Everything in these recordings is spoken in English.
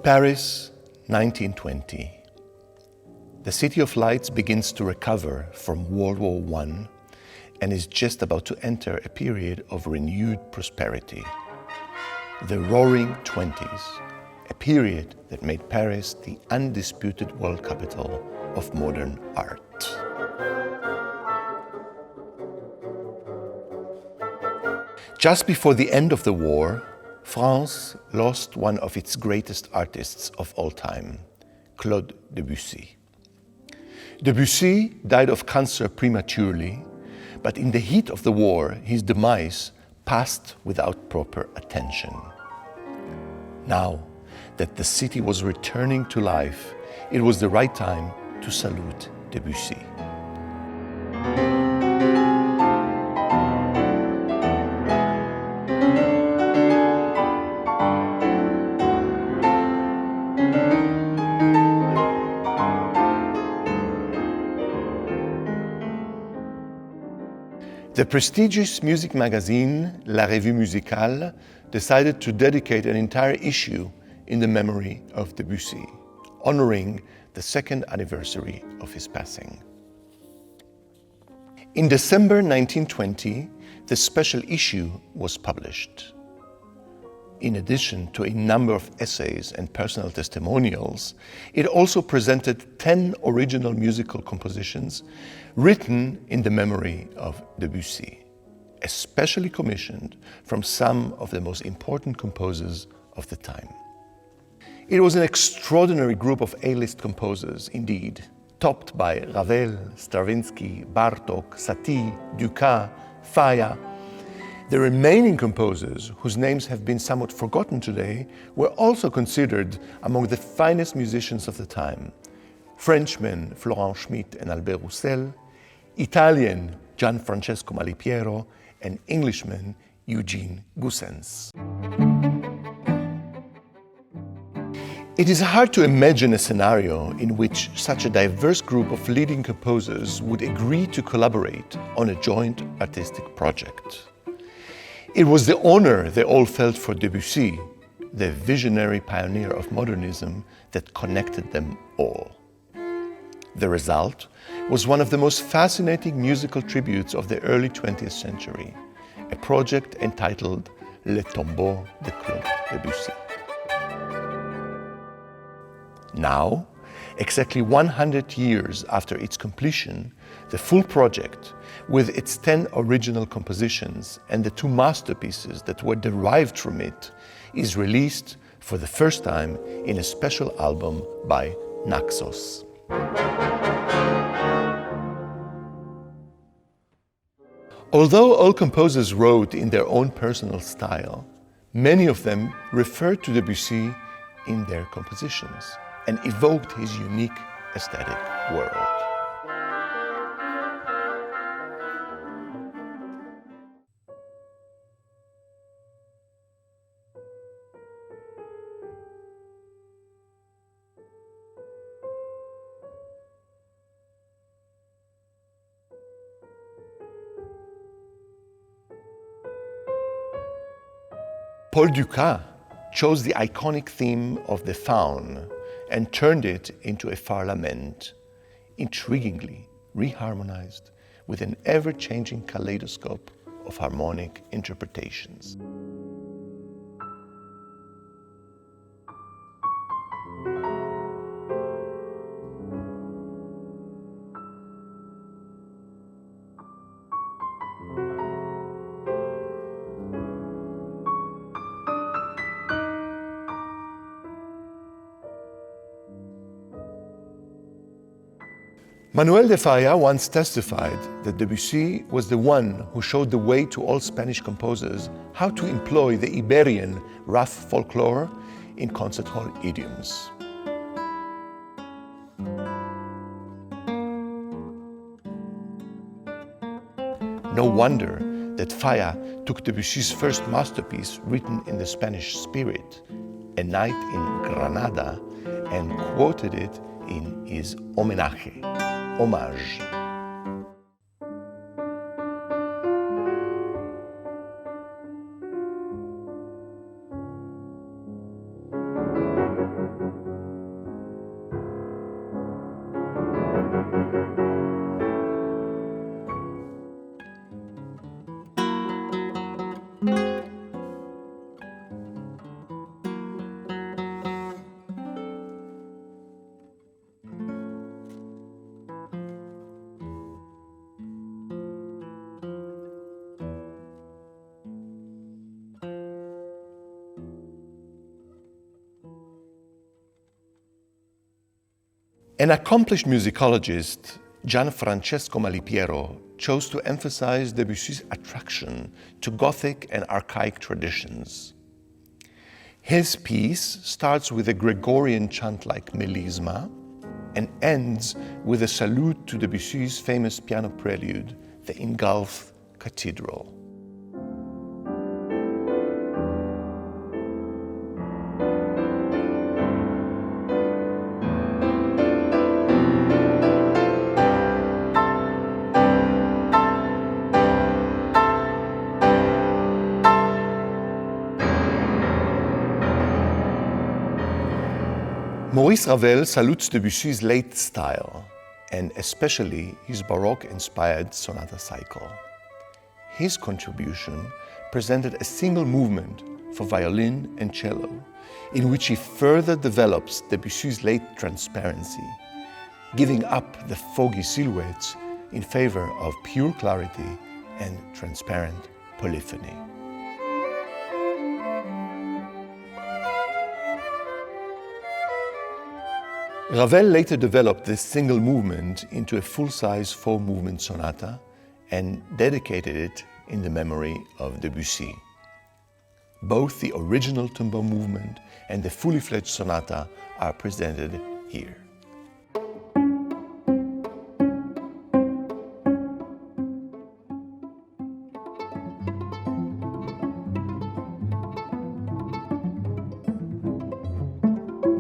Paris, 1920. The City of Lights begins to recover from World War I and is just about to enter a period of renewed prosperity. The Roaring Twenties, a period that made Paris the undisputed world capital of modern art. Just before the end of the war, France lost one of its greatest artists of all time, Claude Debussy. Debussy died of cancer prematurely, but in the heat of the war, his demise passed without proper attention. Now that the city was returning to life, it was the right time to salute Debussy. The prestigious music magazine La Revue Musicale decided to dedicate an entire issue in the memory of Debussy, honoring the second anniversary of his passing. In December 1920, the special issue was published. In addition to a number of essays and personal testimonials, it also presented 10 original musical compositions written in the memory of Debussy, especially commissioned from some of the most important composers of the time. It was an extraordinary group of A-list composers indeed, topped by Ravel, Stravinsky, Bartók, Satie, Dukas, Falla. The remaining composers, whose names have been somewhat forgotten today, were also considered among the finest musicians of the time. Frenchmen Florent Schmitt and Albert Roussel, Italian Gianfrancesco Malipiero, and Englishman Eugene Goossens. It is hard to imagine a scenario in which such a diverse group of leading composers would agree to collaborate on a joint artistic project. It was the honor they all felt for Debussy, the visionary pioneer of modernism, that connected them all. The result was one of the most fascinating musical tributes of the early 20th century, a project entitled Le Tombeau de Claude Debussy. Now, exactly 100 years after its completion, the full project, with its 10 original compositions and the 2 masterpieces that were derived from it, is released for the first time in a special album by Naxos. Although all composers wrote in their own personal style, many of them referred to Debussy in their compositions and evoked his unique aesthetic world. Paul Dukas chose the iconic theme of the faun and turned it into a phare lament, intriguingly reharmonized with an ever-changing kaleidoscope of harmonic interpretations. Manuel de Falla once testified that Debussy was the one who showed the way to all Spanish composers how to employ the Iberian rough folklore in concert hall idioms. No wonder that Falla took Debussy's first masterpiece, written in the Spanish spirit, A Night in Granada, and quoted it in his Homenage, Homage. An accomplished musicologist, Gianfrancesco Malipiero, chose to emphasize Debussy's attraction to Gothic and archaic traditions. His piece starts with a Gregorian chant-like melisma and ends with a salute to Debussy's famous piano prelude, the Ingolf Cathedral. Maurice Ravel salutes Debussy's late style, and especially his Baroque-inspired sonata cycle. His contribution presented a single movement for violin and cello, in which he further develops Debussy's late transparency, giving up the foggy silhouettes in favor of pure clarity and transparent polyphony. Ravel later developed this single movement into a full-size four-movement sonata and dedicated it in the memory of Debussy. Both the original Tombeau movement and the fully-fledged sonata are presented here.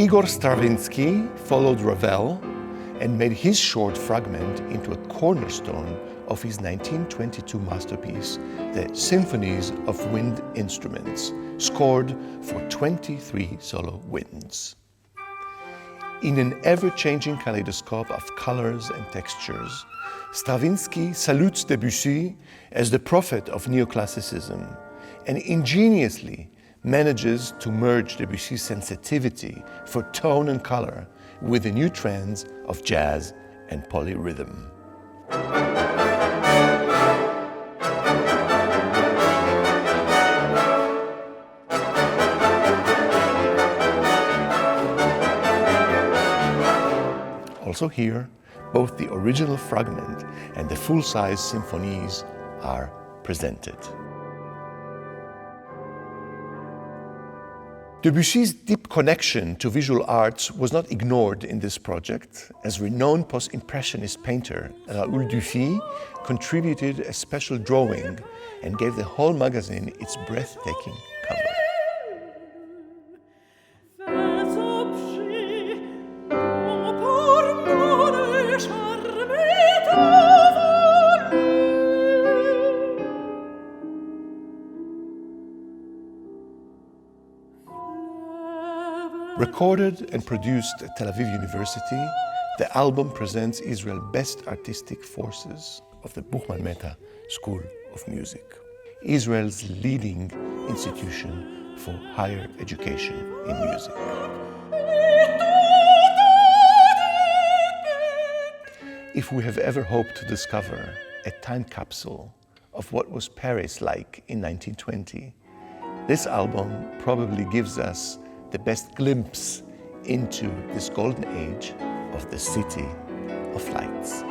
Igor Stravinsky followed Ravel and made his short fragment into a cornerstone of his 1922 masterpiece, the Symphonies of Wind Instruments, scored for 23 solo winds. In an ever-changing kaleidoscope of colors and textures, Stravinsky salutes Debussy as the prophet of neoclassicism and ingeniously manages to merge Debussy's sensitivity for tone and color with the new trends of jazz and polyrhythm. Also here, both the original fragment and the full-size symphonies are presented. Debussy's deep connection to visual arts was not ignored in this project, as renowned post-impressionist painter Raoul Dufy contributed a special drawing and gave the whole magazine its breathtaking cover. Recorded and produced at Tel Aviv University, the album presents Israel's best artistic forces of the Buchmann-Mehta School of Music, Israel's leading institution for higher education in music. If we have ever hoped to discover a time capsule of what was Paris like in 1920, this album probably gives us the best glimpse into this golden age of the City of Lights.